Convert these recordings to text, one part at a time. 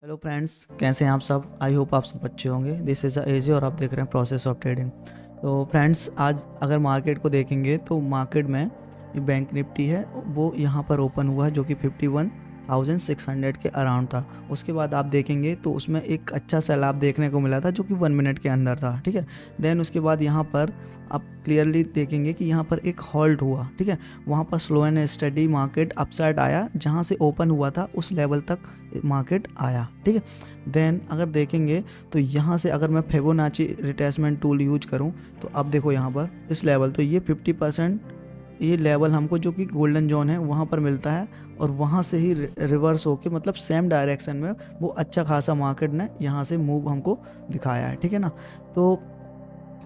Hello friends, कैसे हैं आप सब। आई होप आप सब अच्छे होंगे। दिस इज़ एजे और आप देख रहे हैं प्रोसेस ऑफ ट्रेडिंग। तो फ्रेंड्स, आज अगर मार्केट को देखेंगे तो मार्केट में बैंक निफ्टी है वो यहाँ पर ओपन हुआ है जो कि 51,600 के अराउंड था। उसके बाद आप देखेंगे तो उसमें एक अच्छा सैलाब देखने को मिला था जो कि 1 मिनट के अंदर था, ठीक है। देन उसके बाद यहाँ पर आप क्लियरली देखेंगे कि यहाँ पर एक हॉल्ट हुआ, ठीक है। वहाँ पर slow and study market upside आया, जहाँ से ओपन हुआ था उस लेवल तक मार्केट आया, ठीक है। देन अगर देखेंगे तो यहाँ से अगर मैं फिबोनाची रिट्रेसमेंट टूल यूज करूँ तो अब देखो यहाँ पर इस लेवल, तो ये 50% ये लेवल हमको जो कि गोल्डन जोन है वहाँ पर मिलता है, और वहाँ से ही रिवर्स होके मतलब सेम डायरेक्शन में वो अच्छा खासा मार्केट ने यहाँ से मूव हमको दिखाया है, ठीक है ना। तो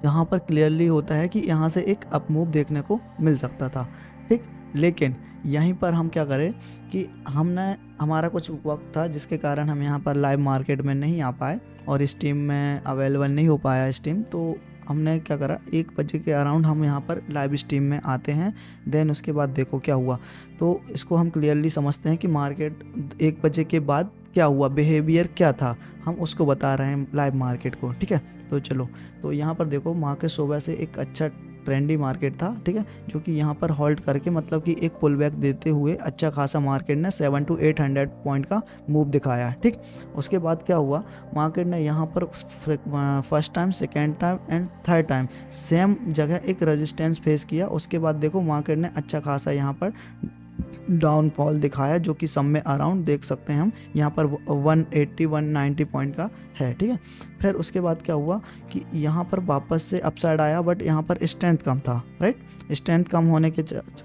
यहाँ पर क्लियरली होता है कि यहाँ से एक अप मूव देखने को मिल सकता था, ठीक। लेकिन यहीं पर हम क्या करें कि हमने हमारा कुछ वक्त था जिसके कारण हम यहाँ पर लाइव मार्केट में नहीं आ पाए और स्टीम में अवेलेबल नहीं हो पाया स्टीम। तो हमने क्या करा, 1 बजे के अराउंड हम यहाँ पर लाइव स्ट्रीम में आते हैं। देन उसके बाद देखो क्या हुआ, तो इसको हम क्लियरली समझते हैं कि मार्केट 1 बजे के बाद क्या हुआ, बिहेवियर क्या था, हम उसको बता रहे हैं लाइव मार्केट को, ठीक है। तो चलो, तो यहाँ पर देखो मार्केट सुबह से एक अच्छा ट्रेंडी मार्केट था, ठीक है, जो कि यहाँ पर होल्ड करके मतलब कि एक पुल बैक देते हुए अच्छा खासा मार्केट ने 700 to 800 पॉइंट का मूव दिखाया, ठीक। उसके बाद क्या हुआ, मार्केट ने यहाँ पर first time, second time and third time same जगह एक रेजिस्टेंस फेस किया। उसके बाद देखो मार्केट ने अच्छा खासा यहाँ पर डाउनफॉल दिखाया, जो कि सब में अराउंड देख सकते हैं हम यहाँ पर 180-190 पॉइंट का है, ठीक है। फिर उसके बाद क्या हुआ कि यहाँ पर वापस से अपसाइड आया, बट यहाँ पर स्ट्रेंथ कम था, राइट। स्ट्रेंथ कम होने के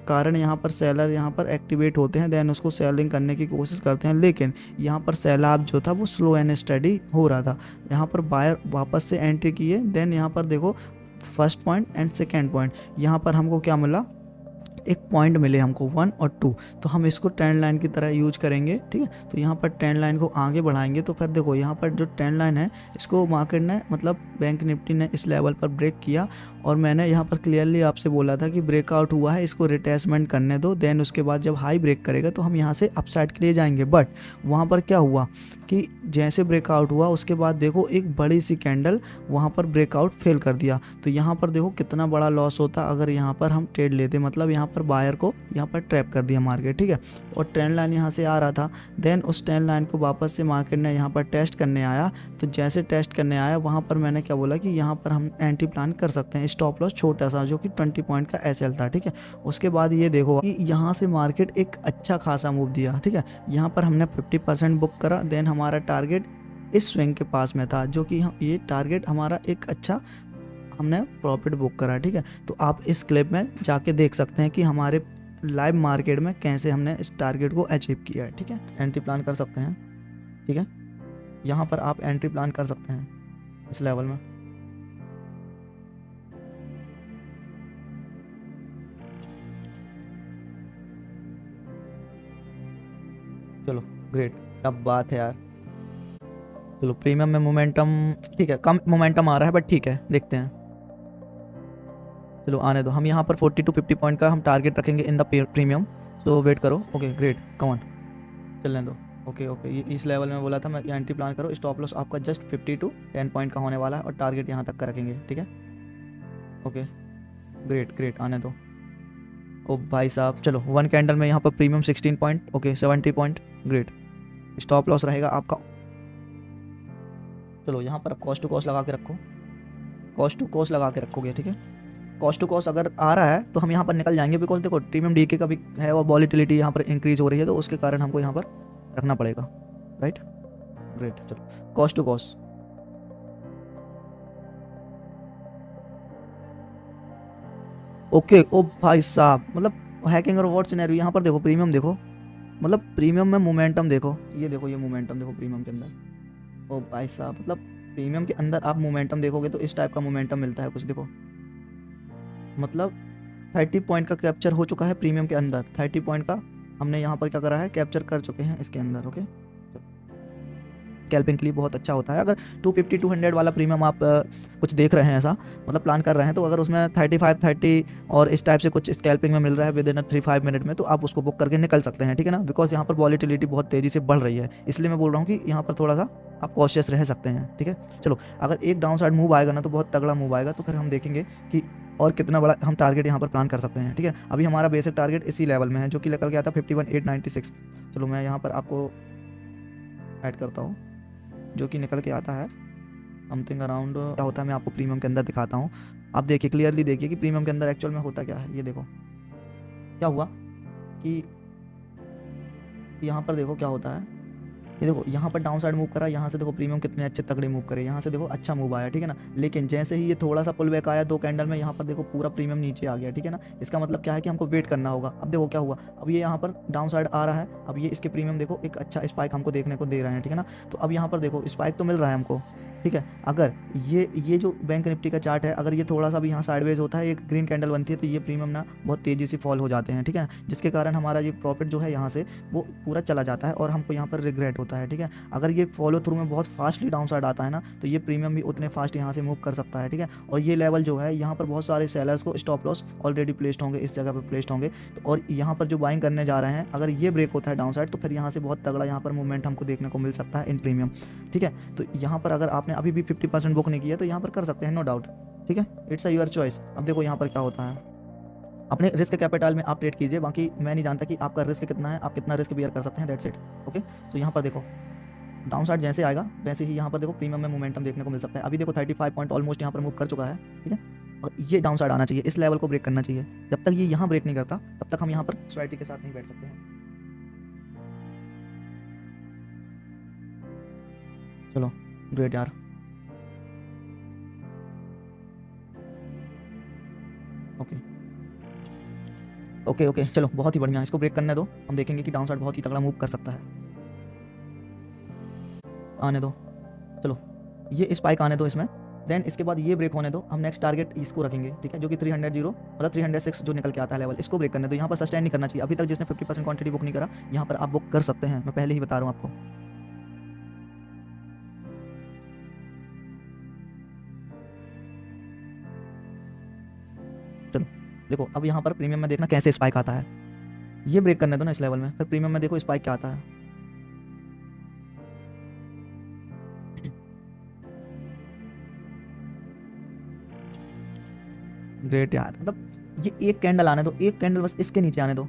कारण यहाँ पर सेलर यहाँ पर एक्टिवेट होते हैं, देन उसको सेलिंग करने की कोशिश करते हैं, लेकिन यहाँ पर सैलाब जो था वो स्लो एंड स्टडी हो रहा था। यहाँ पर बायर वापस से एंट्री किए। देन यहाँ पर देखो first point and second point, यहाँ पर हमको क्या मिला, एक पॉइंट मिले हमको 1 और 2। तो हम इसको ट्रेंड लाइन की तरह यूज करेंगे, ठीक है। तो यहाँ पर ट्रेंड लाइन को आगे बढ़ाएंगे तो फिर देखो यहाँ पर जो ट्रेंड लाइन है इसको मार्केट ने मतलब बैंक निफ्टी ने इस लेवल पर ब्रेक किया, और मैंने यहाँ पर क्लियरली आपसे बोला था कि ब्रेकआउट हुआ है, इसको रिट्रेसमेंट करने दो। देन उसके बाद जब हाई ब्रेक करेगा तो हम यहाँ से अपसाइड के लिए जाएंगे। बट वहाँ पर क्या हुआ कि जैसे ब्रेकआउट हुआ उसके बाद देखो एक बड़ी सी कैंडल वहाँ पर ब्रेकआउट फेल कर दिया। तो यहाँ पर देखो कितना बड़ा लॉस होता अगर यहाँ पर हम ट्रेड लेते, मतलब यहाँ पर बायर को यहाँ पर ट्रैप कर दिया मार्केट, ठीक है। और ट्रेंड लाइन यहाँ से आ रहा था। देन उस ट्रेंड लाइन को वापस से मार्केट ने यहाँ पर टेस्ट करने आया। तो जैसे टेस्ट करने आया वहाँ पर मैंने क्या बोला कि यहाँ पर हम एंटी प्लान कर सकते हैं, स्टॉप लॉस छोटा सा जो कि 20 पॉइंट का एसएल था, ठीक है। उसके बाद ये देखो कि यहाँ से मार्केट एक अच्छा खासा मूव दिया, ठीक है। यहाँ पर हमने 50% बुक करा। देन हमारा टारगेट इस स्विंग के पास में था, जो कि ये टारगेट हमारा एक अच्छा हमने प्रॉफिट बुक करा, ठीक है। तो आप इस क्लिप में जाके देख सकते हैं कि हमारे लाइव मार्केट में कैसे हमने इस टारगेट को अचीव किया है, ठीक है। एंट्री प्लान कर सकते हैं, ठीक है। यहाँ पर आप एंट्री प्लान कर सकते हैं इस लेवल में। चलो ग्रेट, अब बात है यार। चलो प्रीमियम में मोमेंटम, ठीक है, कम मोमेंटम आ रहा है बट ठीक है, देखते हैं। चलो आने दो, हम यहाँ पर 40 to 50 पॉइंट का हम टारगेट रखेंगे इन द प्रीमियम। तो वेट करो, ओके ग्रेट, कम ऑन, चलने दो। ओके ओके, ये इस लेवल में बोला था मैं, एंट्री प्लान करो। स्टॉप लॉस आपका जस्ट 50 to 10 पॉइंट का होने वाला है, और टारगेट यहाँ तक का रखेंगे, ठीक है। ओके ग्रेट ग्रेट, आने दो। ओ भाई साहब, चलो 1 कैंडल में यहाँ पर premium 16 point, okay 70 point, great. Stop loss रहेगा आपका, चलो यहाँ पर कॉस्ट टू कॉस्ट लगा के रखो, कॉस्ट टू कॉस्ट लगा के रखोगे, ठीक है। कॉस्ट टू कॉस्ट अगर आ रहा है तो हम यहाँ पर निकल जाएंगे, बिकॉज देखो प्रीमियम डीके का भी है और वॉलीटिलिटी यहाँ पर इंक्रीज हो रही है, तो उसके कारण हमको यहाँ पर रखना पड़ेगा, राइट। ग्रेट, चलो कॉस्ट टू कॉस्ट, ओके। ओ भाई साहब, मतलब हैकिंग और वॉट सिनेरियो, यहाँ पर देखो प्रीमियम देखो, मतलब प्रीमियम में मोमेंटम देखो, ये देखो ये मोमेंटम देखो प्रीमियम के अंदर। ओ भाई साहब, मतलब प्रीमियम के अंदर आप मोमेंटम देखोगे तो इस टाइप का मोमेंटम मिलता है कुछ, देखो मतलब 30 पॉइंट का कैप्चर हो चुका है प्रीमियम के अंदर। 30 पॉइंट का हमने यहाँ पर क्या करा है, कैप्चर कर चुके हैं इसके अंदर, ओके। स्कैल्पिंग के लिए बहुत अच्छा होता है। अगर 250 200 वाला प्रीमियम आप कुछ देख रहे हैं ऐसा, मतलब प्लान कर रहे हैं, तो अगर उसमें 35-30 और इस टाइप से कुछ स्कैल्पिंग में मिल रहा है विद इन 3-5 मिनट में, तो आप उसको बुक करके निकल सकते हैं, ठीक है ना। बिकॉज यहाँ पर वॉलीटिलिटी बहुत तेज़ी से बढ़ रही है, इसलिए मैं बोल रहा हूँ कि यहाँ पर थोड़ा सा आप कॉशियस रह सकते हैं, ठीक है। चलो, अगर एक डाउन साइड मूव आएगा ना तो बहुत तगड़ा मूव आएगा, तो फिर हम देखेंगे कि और कितना बड़ा हम टारगेट यहाँ पर प्लान कर सकते हैं, ठीक है। अभी हमारा बेसिक टारगेट इसी लेवल में है जो कि निकल गया था 51,896। चलो मैं यहाँ पर आपको ऐड करता हूँ, जो कि निकल के आता है समथिंग अराउंड, क्या होता है मैं आपको प्रीमियम के अंदर दिखाता हूँ। आप देखिए, क्लियरली देखिए कि प्रीमियम के अंदर एक्चुअल में होता क्या है। ये देखो क्या हुआ कि यहाँ पर देखो क्या होता है। ये देखो यहाँ पर डाउन साइड मूव करा, यहाँ से देखो प्रीमियम कितने अच्छे तगड़े मूव करे, यहाँ से देखो अच्छा मूव आया, ठीक है ना। लेकिन जैसे ही ये थोड़ा सा पुल बैक आया 2 कैंडल में, यहाँ पर देखो पूरा प्रीमियम नीचे आ गया, ठीक है ना। इसका मतलब क्या है कि हमको वेट करना होगा। अब देखो क्या हुआ, अब ये यहाँ पर डाउन साइड आ रहा है, अब ये इसके प्रीमियम देखो एक अच्छा स्पाइक हमको देखने को दे रहे हैं, ठीक है ना। तो अब यहाँ पर देखो स्पाइक तो मिल रहा है हमको, ठीक है। अगर ये जो बैंक निफ्टी का चार्ट है, अगर ये थोड़ा सा भी यहाँ साइडवेज होता है, एक ग्रीन कैंडल बनती है, तो ये प्रीमियम ना बहुत तेज़ी से फॉल हो जाते हैं, ठीक है, जिसके कारण हमारा ये प्रॉफिट जो है यहाँ से वो पूरा चला जाता है और हमको यहाँ पर रिग्रेट होता है, ठीक है। अगर ये फॉलो थ्रू में बहुत फास्टली डाउन साइड आता है ना, तो ये प्रीमियम भी उतने फास्ट यहाँ से मूव कर सकता है, ठीक है। और ये लेवल जो है, यहाँ पर बहुत सारे सेलर्स को स्टॉप लॉस ऑलरेडी प्लेस्ड होंगे, इस जगह पर प्लेस्ड होंगे। तो और यहाँ पर जो बाइंग करने जा रहे हैं, अगर ये ब्रेक होता है डाउन साइड, तो फिर यहाँ से बहुत तगड़ा यहाँ पर मूवमेंट हमको देखने को मिल सकता है इन प्रीमियम, ठीक है। तो यहाँ पर अगर आपने अभी भी 50% बुक नहीं किया तो यहाँ पर कर सकते हैं, नो डाउट, ठीक है। It's a your choice. अब देखो यहाँ पर क्या होता है, अपने रिस्क कैपिटल में आप ट्रेड कीजिए, बाकी मैं नहीं जानता कि आपका रिस्क कितना है, आप कितना रिस्क बियर कर सकते हैं, दैट्स इट, ओके। तो यहाँ पर देखो डाउन साइड जैसे आएगा वैसे ही यहाँ पर देखो प्रीमियम में मोमेंटम देखने को मिल सकता है। अभी देखो 35 पॉइंट ऑलमोस्ट यहाँ पर मूव कर चुका है, ठीक है। और ये डाउन साइड आना चाहिए, इस लेवल को ब्रेक करना चाहिए। जब तक ये यहाँ ब्रेक नहीं करता तब तक हम यहाँ पर सोसाइटी के साथ नहीं बैठ सकते हैं। चलो ग्रेट यार, ओके ओके ओके, चलो बहुत ही बढ़िया, इसको ब्रेक करने दो, हम देखेंगे कि डाउन साइड बहुत ही तगड़ा मूव कर सकता है। आने दो, चलो ये स्पाइक आने दो इसमें, देन इसके बाद ये ब्रेक होने दो, हम नेक्स्ट टारगेट इसको रखेंगे, ठीक है, जो कि 300 मतलब 306 जो निकल के आता है लेवल, इसको ब्रेक करने दो। यहाँ पर सस्टेन नहीं करना चाहिए, अभी तक जिसने 50% क्वांटिटी बुक नहीं करा, यहाँ पर आप बुक कर सकते हैं, मैं पहले ही बता रहा हूँ आपको। चलो देखो अब यहाँ पर प्रीमियम में देखना कैसे स्पाइक आता है, ये ब्रेक करने दो ना इस लेवल में, फिर प्रीमियम में देखो स्पाइक क्या आता है। ग्रेट यार, मतलब ये एक कैंडल आने दो, एक कैंडल बस इसके नीचे आने दो,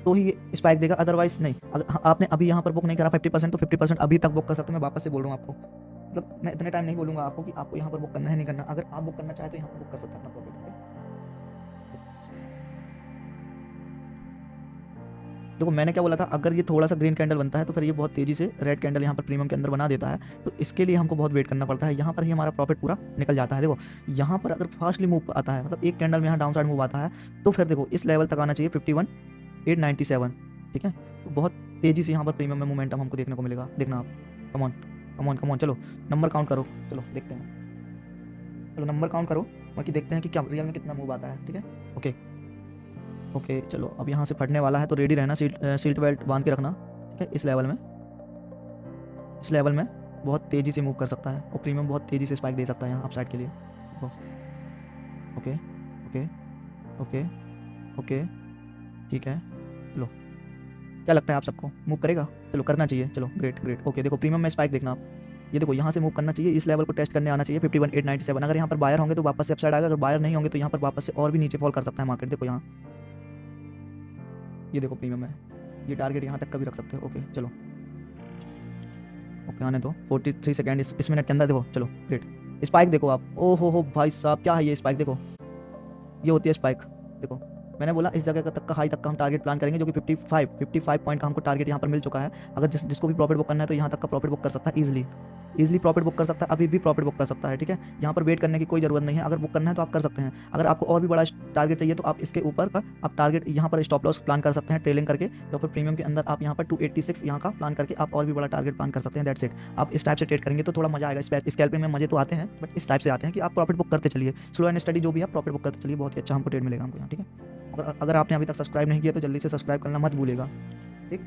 तो ही ये स्पाइक देगा, अदरवाइज नहीं। अगर आपने अभी यहाँ पर बुक नहीं करा 50%, तो 50% अभी तक बुक कर सकते हो। मैं वापस से बोल रहा हूँ आपको, मतलब मैं इतने टाइम नहीं बोलूँगा आपको कि आपको यहाँ पर बुक करना है नहीं करना, अगर आप बुक करना चाहते हो यहाँ पर बुक कर सकते हैं अपना प्रॉफिट। देखो मैंने क्या बोला था, अगर ये थोड़ा सा ग्रीन कैंडल बनता है तो फिर ये बहुत तेज़ी से रेड कैंडल यहाँ पर प्रीमियम के अंदर बना देता है, तो इसके लिए हमको बहुत वेट करना पड़ता है। यहाँ पर ही हमारा प्रॉफिट पूरा निकल जाता है। देखो यहाँ पर अगर फास्टली मूव आता है, मतलब एक कैंडल में यहाँ डाउन साइड मूव आता है, तो फिर देखो इस लेवल तक आना चाहिए 51,897, ठीक है। तो बहुत तेज़ी से यहाँ पर प्रीमियम में मोमेंटम हमको देखने को मिलेगा, देखना आप। कमॉन कमॉन कमॉन, चलो नंबर काउंट करो, चलो देखते हैं, चलो नंबर काउंट करो, बाकी देखते हैं कि क्या रियल में कितना मूव आता है, ठीक है। ओके ओके चलो, अब यहाँ से फटने वाला है तो रेडी रहना, सीट बेल्ट बांध के रखना, ठीक है। इस लेवल में बहुत तेज़ी से मूव कर सकता है और प्रीमियम बहुत तेज़ी से स्पाइक दे सकता है यहाँ अप साइड के लिए। ओके ओके ओके ओके, ठीक है। चलो क्या लगता है आप सबको मूव करेगा? चलो करना चाहिए, चलो ग्रेट ग्रेट। ओके देखो प्रीमियम में स्पाइक देखना आप, ये देखो यहाँ से मूव करना चाहिए, इस लेवल को टेस्ट करने आना चाहिए 51,897। अगर यहाँ पर बायर होंगे तो वापस से अपसाइड आएगा, अगर बायर नहीं होंगे तो यहाँ पर वापस से और भी नीचे फॉल कर सकता है मार्केट। देखो यहाँ ये देखो प्रीमियम है, ये टारगेट यहाँ तक का भी रख सकते हो। ओके चलो ओके आने दो, 43 सेकेंड इस मिनट के अंदर। देखो चलो ग्रेट, स्पाइक देखो आप, ओ हो भाई साहब क्या है ये स्पाइक, देखो ये होती है स्पाइक। देखो मैंने बोला इस जगह का तक का हाई तक का हम टारगेट प्लान करेंगे, जो कि 55 पॉइंट का हमको टारगेट यहाँ पर मिल चुका है। अगर जिसको भी प्रॉफिट बुक करना है तो यहाँ तक का प्रॉफिट बुक कर सकता है इजीली प्रॉफिट बुक कर सकता है, अभी भी प्रॉफिट बुक कर सकता है, ठीक है। यहाँ पर वेट करने की कोई ज़रूरत नहीं है, अगर बुक करना है तो आप कर सकते हैं। अगर आपको और भी बड़ा टारगेट चाहिए तो आप इसके ऊपर का आप टारगेट यहाँ पर स्टॉप लॉस प्लान कर सकते हैं ट्रेलिंग करके, या फिर प्रीमियम के अंदर आप यहाँ पर 286 यहाँ का प्लान करके आप और भी बड़ा टारगेट प्लान कर सकते हैं। That's it. आप इस टाइप से ट्रेड करेंगे तो थोड़ा मजा आएगा। स्कैल्पिंग में मजे तो आते हैं, बट इस टाइप से आते हैं कि आप प्रॉफिट बुक करते चलिए, स्लो एंड स्टडी जो भी आप प्रॉफिट बुक करते चलिए, बहुत ही अच्छा हमको ट्रेड मिलेगा हमको यहाँ, ठीक है। अगर आपने अभी तक सब्सक्राइब नहीं किया तो जल्दी से सब्सक्राइब करना मत भूलिएगा, ठीक।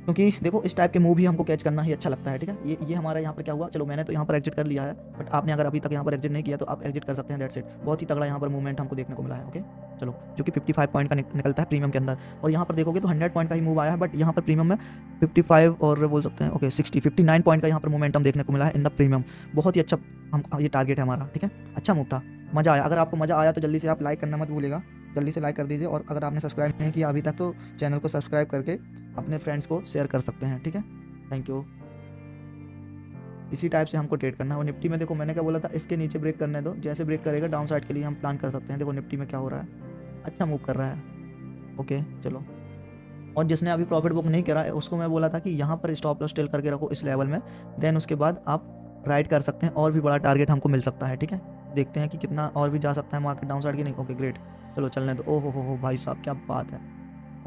क्योंकि देखो इस टाइप के मूव ही हमको कैच करना ही अच्छा लगता है, ठीक है। ये हमारा यहाँ पर क्या हुआ, चलो मैंने तो यहाँ पर एग्जिट कर लिया है, बट आपने अगर अभी तक यहाँ पर एग्जिट नहीं किया तो आप एग्जिट कर सकते हैं, दैट्स इट। बहुत ही तगड़ा यहाँ पर मूवमेंट हमको देखने को मिला है, ओके। चलो, जो कि 55 पॉइंट का निकलता है प्रीमियम के अंदर, और यहाँ पर देखोगे तो 100 पॉइंट का ही मूव आया है, बट यहाँ पर प्रीमियम में 55 और बोल सकते हैं ओके 59 पॉइंट का यहाँ पर मोमेंटम देखने को मिला है इन द प्रीमियम। बहुत ही अच्छा हम ये टारगेट है हमारा, ठीक है। अच्छा मूव था, मज़ा आया। अगर आपको मज़ा आया तो जल्दी से आप लाइक करना मत भूलिएगा, जल्दी से लाइक कर दीजिए, और अगर आपने सब्सक्राइब नहीं किया अभी तक तो चैनल को सब्सक्राइब करके अपने फ्रेंड्स को शेयर कर सकते हैं, ठीक है। Thank you. इसी टाइप से हमको ट्रेड करना है। और निफ्टी में देखो मैंने क्या बोला था, इसके नीचे ब्रेक करने दो, जैसे ब्रेक करेगा डाउन साइड के लिए हम प्लान कर सकते हैं। देखो निफ्टी में क्या हो रहा है, अच्छा मूव कर रहा है, ओके चलो। और जिसने अभी प्रॉफिट बुक नहीं करा है उसको मैं बोला था कि यहाँ पर स्टॉप लॉस टेल करके रखो इस लेवल में, देन उसके बाद आप राइट कर सकते हैं, और भी बड़ा टारगेट हमको मिल सकता है, ठीक है। देखते हैं कि कितना और भी जा सकता है मार्केट डाउन साइड की, नहीं ओके ग्रेट। चलो चलने दो, ओहो हो भाई साहब क्या बात है,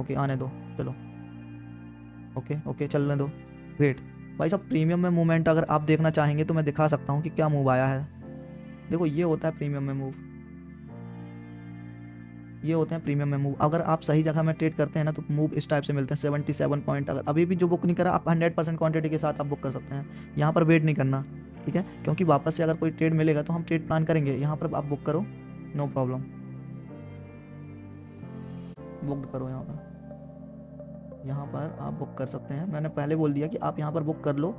ओके आने दो, चलो ओके ओके चलने दो, ग्रेट। भाई साहब प्रीमियम में मूवमेंट अगर आप देखना चाहेंगे तो मैं दिखा सकता हूँ कि क्या मूव आया है। देखो ये होता है प्रीमियम में मूव, ये होते हैं प्रीमियम में मूव। अगर आप सही जगह में ट्रेड करते हैं ना तो मूव इस टाइप से मिलते हैं 77 पॉइंट। अगर अभी भी जो बुक नहीं करा आप 100% क्वांटिटी के साथ आप बुक कर सकते हैं, यहाँ पर वेट नहीं करना, ठीक है। क्योंकि वापस से अगर कोई ट्रेड मिलेगा तो हम ट्रेड प्लान करेंगे, यहाँ पर आप बुक करो, नो प्रॉब्लम, बुक करो यहाँ पर आप बुक कर सकते हैं। मैंने पहले बोल दिया कि आप यहाँ पर बुक कर लो,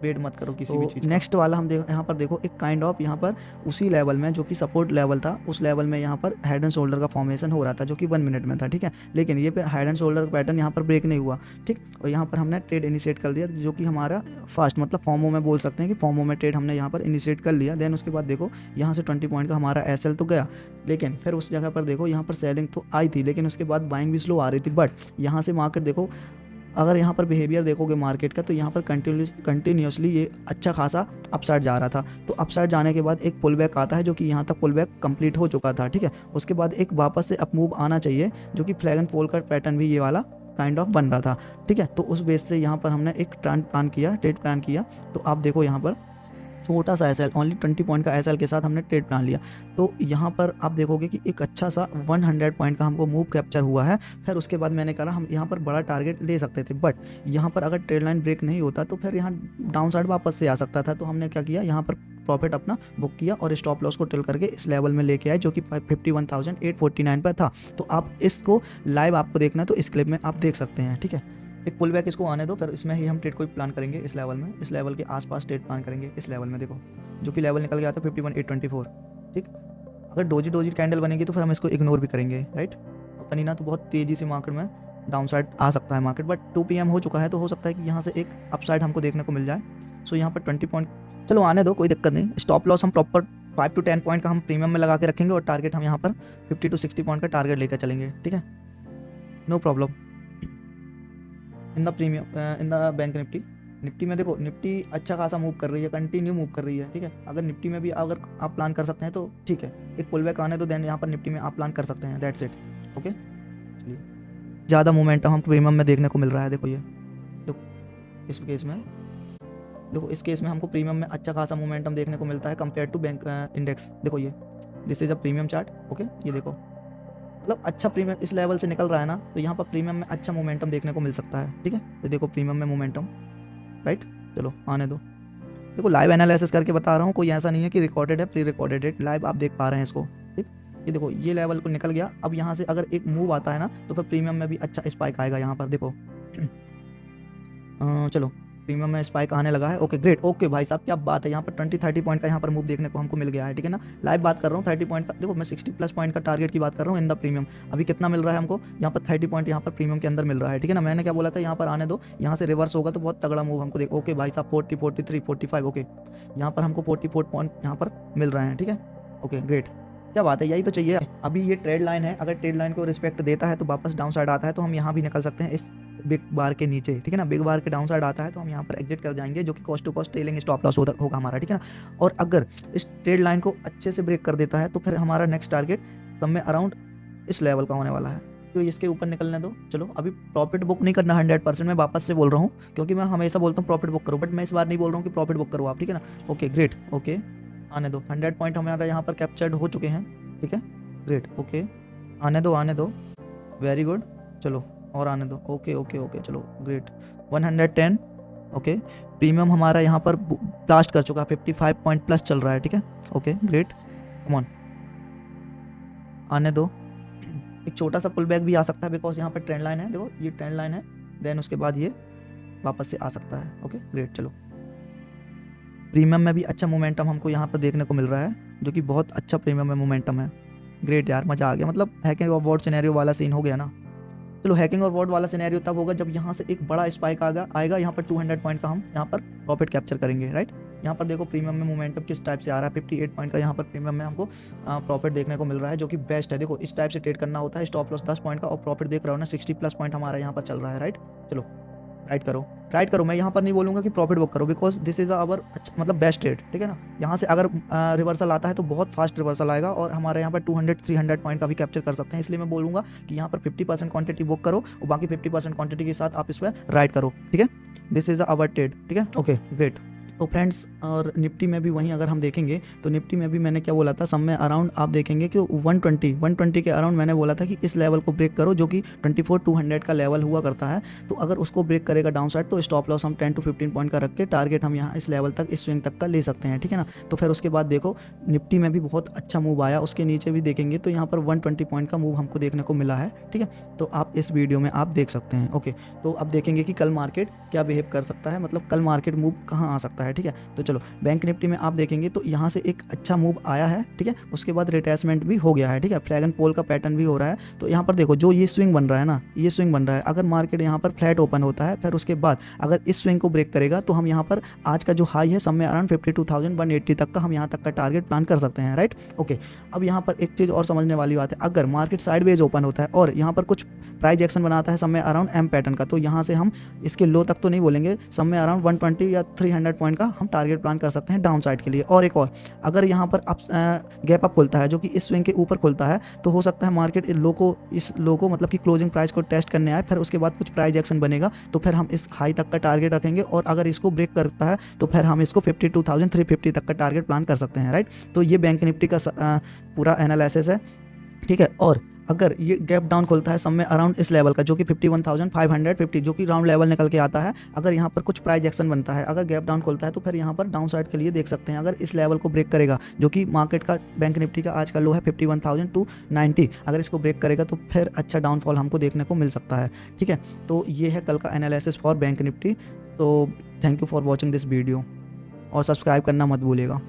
वेट मत करो किसी भी चीज़। नेक्स्ट वाला हम देखो, यहाँ पर देखो एक काइंड ऑफ यहाँ पर उसी लेवल में जो कि सपोर्ट लेवल था उस लेवल में यहाँ पर हेड एंड शोल्डर का फॉर्मेशन हो रहा था जो कि 1 मिनट में था, ठीक है। लेकिन ये फिर हेड एंड शोल्डर पैटर्न यहाँ पर ब्रेक नहीं हुआ, ठीक। और यहाँ पर हमने ट्रेड इनिशिएट कर दिया जो कि हमारा फास्ट मतलब फॉर्मो में बोल सकते हैं कि फॉर्मो में ट्रेड हमने यहाँ पर इनिशिएट कर लिया। देन उसके बाद देखो यहाँ से 20 पॉइंट का हमारा एसएल तो गया, लेकिन फिर उस जगह पर देखो यहाँ पर सेलिंग तो आई थी, लेकिन उसके बाद बाइंग भी स्लो आ रही थी। बट यहाँ से मार्केट देखो, अगर यहाँ पर बिहेवियर देखोगे मार्केट का तो यहाँ पर कंटिन्यूसली ये अच्छा खासा अपसाइड जा रहा था। तो अपसाइड जाने के बाद एक पुल बैक आता है जो कि यहाँ तक पुल बैक कंप्लीट हो चुका था, ठीक है। उसके बाद एक वापस से अप मूव आना चाहिए जो कि फ्लैग एंड फॉल का पैटर्न भी ये वाला काइंड ऑफ बन रहा था, ठीक है। तो उस बेस से यहाँ पर हमने एक ट्रेड प्लान किया। तो आप देखो यहाँ पर छोटा सा एसएल, ओनली 20 पॉइंट का एसएल के साथ हमने ट्रेड प्लान लिया। तो यहाँ पर आप देखोगे कि एक अच्छा सा 100 पॉइंट का हमको मूव कैप्चर हुआ है। फिर उसके बाद मैंने कहा हम यहाँ पर बड़ा टारगेट ले सकते थे, बट यहाँ पर अगर ट्रेड लाइन ब्रेक नहीं होता तो फिर यहाँ डाउन साइड वापस से आ सकता था। तो हमने क्या किया, यहाँ पर प्रॉफिट अपना बुक किया और स्टॉप लॉस को टेल करके इस लेवल में लेके आए जो कि 51,849 पर था। तो आप इसको लाइव आपको देखना है तो इस क्लिप में आप देख सकते हैं, ठीक है। एक पुल बैक इसको आने दो, फिर इसमें ही हम ट्रेड को प्लान करेंगे इस लेवल में, इस लेवल के आसपास ट्रेड प्लान करेंगे इस लेवल में। देखो जो कि लेवल निकल गया था 51,824, ठीक। अगर डोजी कैंडल बनेगी तो फिर हम इसको इग्नोर भी करेंगे, राइट। पता नहीं ना, तो बहुत तेज़ी से मार्केट में डाउन साइड आ सकता है मार्केट, बट 2 PM हो चुका है तो हो सकता है कि यहाँ से एक अपसाइड हमको देखने को मिल जाए। सो यहाँ पर 20 पॉइंट चलो आने दो, कोई दिक्कत नहीं। स्टॉप लॉस हम प्रॉपर 5 to 10 पॉइंट का हम प्रीमियम में लगा के रखेंगे और टारगेट हम यहाँ पर 50 to 60 पॉइंट का टारगेट लेकर चलेंगे, ठीक है, no problem. In the premium in the bank Nifty में देखो निफ्टी अच्छा खासा मूव कर रही है, कंटिन्यू मूव कर रही है, ठीक है। अगर निफ्टी में भी अगर आप प्लान कर सकते हैं तो ठीक है, एक पुल बैक आने तो देन यहाँ पर निफ्टी में आप प्लान कर सकते हैं, दैट्स इट, ओके। चलिए ज़्यादा मोमेंटम हम प्रीमियम में देखने को मिल रहा है। देखो ये देखो इस केस में, देखो इस केस में हमको प्रीमियम में अच्छा खासा मोमेंटम देखने को मिलता है कंपेयर टू बैंक इंडेक्स। देखो ये this is a premium chart, okay. ये देखो मतलब अच्छा प्रीमियम इस लेवल से निकल रहा है ना, तो यहाँ पर प्रीमियम में अच्छा मोमेंटम देखने को मिल सकता है, ठीक है। तो देखो प्रीमियम में मोमेंटम, राइट। चलो आने दो, देखो लाइव एनालिसिस करके बता रहा हूँ, कोई ऐसा नहीं है कि रिकॉर्डेड है, प्री रिकॉर्डेड है, लाइव आप देख पा रहे हैं इसको, ठीक। ये देखो ये लेवल को निकल गया। अब यहाँ से अगर एक मूव आता है ना तो फिर प्रीमियम में भी अच्छा स्पाइक आएगा। यहाँ पर देखो चलो प्रीमियम में स्पाइक आने लगा है, ओके ग्रेट, ओके भाई साहब क्या बात है। यहाँ पर 20-30 पॉइंट का यहाँ पर मूव देखने को हमको मिल गया है, ठीक है ना। लाइव बात कर रहा हूँ 30 पॉइंट का, देखो मैं 60+ पॉइंट का टारगेट की बात कर रहा हूँ इन द प्रीमियम। अभी कितना मिल रहा है हमको, यहाँ पर 30 पॉइंट यहाँ पर प्रीमियम के अंदर मिल रहा है, ठीक है ना। मैंने क्या बोला था, यहाँ पर आने दो, यहाँ से रिवर्स होगा तो बहुत तगड़ा मूव हमको देखो, ओके भाई साहब 40, 43, 45, ओके। यहाँ पर हमको 44 पॉइंट यहाँ पर मिल रहे हैं, ठीक है, ओके ग्रेट, क्या बात है, यही तो चाहिए। अभी ये ट्रेड लाइन है, अगर ट्रेड लाइन को रिस्पेक्ट देता है तो वापस डाउन साइड आता है तो हम यहाँ भी निकल सकते हैं इस बिग बार के नीचे, ठीक है ना। बिग बार के डाउन साइड आता है तो हम यहाँ पर एग्जिट कर जाएंगे जो कि cost to cost trailing stop loss होगा हमारा, ठीक है ना। और अगर इस ट्रेड लाइन को अच्छे से ब्रेक कर देता है तो फिर हमारा नेक्स्ट टारगेट सब में अराउंड इस लेवल का होने वाला है, तो इसके ऊपर निकलने दो। चलो अभी प्रॉफिट बुक नहीं करना 100%, मैं वापस से बोल रहा हूँ क्योंकि मैं हमेशा बोलता हूँ प्रॉफिट बुक करो, बट मैं इस बार नहीं बोल रहा हूँ कि प्रॉफिट बुक करो आप, ठीक है ना। ओके ग्रेट, ओके आने दो, 100 पॉइंट हमारा यहाँ पर कैप्चर्ड हो चुके हैं, ठीक है, ग्रेट, ओके आने दो, वेरी गुड। चलो और आने दो। ओके ओके ओके, चलो ग्रेट। 110। ओके, प्रीमियम हमारा यहाँ पर ब्लास्ट कर चुका है, 55 पॉइंट प्लस चल रहा है, ठीक है। ओके ग्रेट, कम ऑन, आने दो। एक छोटा सा पुल बैक भी आ सकता है बिकॉज यहाँ पर ट्रेंड लाइन है, देखो ये ट्रेंड लाइन है, देन उसके बाद ये वापस से आ सकता है। ओके ग्रेट, चलो प्रीमियम में भी अच्छा मोमेंटम हमको यहाँ पर देखने को मिल रहा है, जो कि बहुत अच्छा प्रीमियम में मोमेंटम है। ग्रेट यार, मज़ा आ गया, मतलब हैकिंग और वॉर्ड सिनेरियो वाला सीन हो गया ना। चलो हैकिंग और वॉर्ड वाला सिनेरियो तब होगा जब यहाँ से एक बड़ा स्पाइक आएगा यहाँ पर 200 पॉइंट का हम यहाँ पर प्रॉफिट कैप्चर करेंगे, राइट। यहाँ पर देखो प्रीमियम में मोमेंटम किस टाइप से आ रहा है, 58 पॉइंट का यहाँ पर प्रीमियम में हमको प्रॉफिट देखने को मिल रहा है, जो कि बेस्ट है। देखो इस टाइप से ट्रेड करना होता है, स्टॉप लॉस 10 पॉइंट का और प्रॉफिट देख रहा हो ना 60 प्लस पॉइंट हमारा यहाँ पर चल रहा है, राइट। चलो राइट करो, मैं यहाँ पर नहीं बोलूँगा कि प्रॉफिट बुक करो, बिकॉज दिस इज आवर मतलब बेस्ट ट्रेड, ठीक है ना। यहाँ से अगर रिवर्सल आता है तो बहुत फास्ट रिवर्सल आएगा और हमारे यहाँ पर 200-300 पॉइंट का भी कैप्चर कर सकते हैं, इसलिए मैं बोलूँगा कि यहाँ पर 50% क्वांटिटी बुक करो और बाकी 50% क्वांटिटी के साथ आप इस पर राइड करो, ठीक है। दिस इज आवर ट्रेड, ठीक है। Okay great. तो फ्रेंड्स, और निफ्टी में भी वहीं अगर हम देखेंगे तो निफ्टी में भी मैंने क्या बोला था, सब में अराउंड आप देखेंगे कि 120 के अराउंड मैंने बोला था कि इस लेवल को ब्रेक करो, जो कि 24,200 का लेवल हुआ करता है। तो अगर उसको ब्रेक करेगा डाउन साइड तो स्टॉप लॉस हम 10 to 15 पॉइंट का रख के टारगेट हम यहाँ इस लेवल तक, इस स्विंग तक का ले सकते हैं, ठीक है ना। तो फिर उसके बाद देखो निफ्टी में भी बहुत अच्छा मूव आया, उसके नीचे भी देखेंगे तो यहाँ पर 120 पॉइंट का मूव हमको देखने को मिला है, ठीक है। तो आप इस वीडियो में आप देख सकते हैं। ओके, तो अब देखेंगे कि कल मार्केट क्या बिहेव कर सकता है, मतलब कल मार्केट मूव कहाँ आ सकता है, ठीक है। तो चलो बैंक निफ्टी में आप देखेंगे तो यहाँ से एक अच्छा मूव आया है, ठीक है। उसके बाद रिट्रेसमेंट भी हो गया है, ठीक है। फ्लैग एंड पोल का पैटर्न भी हो रहा है। तो यहाँ पर देखो जो ये स्विंग बन रहा है ना, ये स्विंग बन रहा है, अगर मार्केट यहाँ पर फ्लैट ओपन होता है, फिर उसके बाद अगर इस स्विंग को ब्रेक करेगा तो हम यहाँ पर आज का जो हाई है सब में अराउंड 52,180 तक का हम यहाँ तक का टारगेट प्लान कर सकते हैं, राइट। ओके, अब यहाँ पर एक चीज़ और समझने वाली बात है, अगर मार्केट साइडवेज ओपन होता है और यहाँ पर कुछ प्राइस एक्शन बनाता है सब में अराउंड एम पैटर्न का, तो यहाँ से हम इसके लो तक तो नहीं बोलेंगे, सब में अराउंड 120 या 300 पॉइंट का हम टारगेट प्लान कर सकते हैं डाउन साइड के लिए। और एक और, अगर यहाँ पर गैप अप खुलता है जो कि इस स्विंग के ऊपर खुलता है, तो हो सकता है मार्केट इस लो को मतलब कि क्लोजिंग प्राइस को टेस्ट करने आए, फिर उसके बाद कुछ प्राइस एक्शन बनेगा तो फिर हम इस हाई तक का टारगेट रखेंगे, और अगर इसको ब्रेक करता है तो फिर हम इसको 52,350 तक का टारगेट प्लान कर सकते हैं, राइट। तो ये बैंक निफ्टी का पूरा एनालिसिस है, ठीक है। और अगर ये गैप डाउन खुलता है सब में अराउंड इस लेवल का जो कि 51,550, जो कि राउंड लेवल निकल के आता है, अगर यहाँ पर कुछ प्राइस एक्शन बनता है, अगर गैप डाउन खुलता है तो फिर यहाँ पर डाउन साइड के लिए देख सकते हैं, अगर इस लेवल को ब्रेक करेगा जो कि मार्केट का बैंक निफ्टी का आज का लो है 51,290, अगर इसको ब्रेक करेगा तो फिर अच्छा डाउनफॉल हमको देखने को मिल सकता है, ठीक है। तो ये है कल का एनालिसिस फॉर बैंक निफ्टी। तो thank you for watching this video और सब्सक्राइब करना मत भूलिएगा।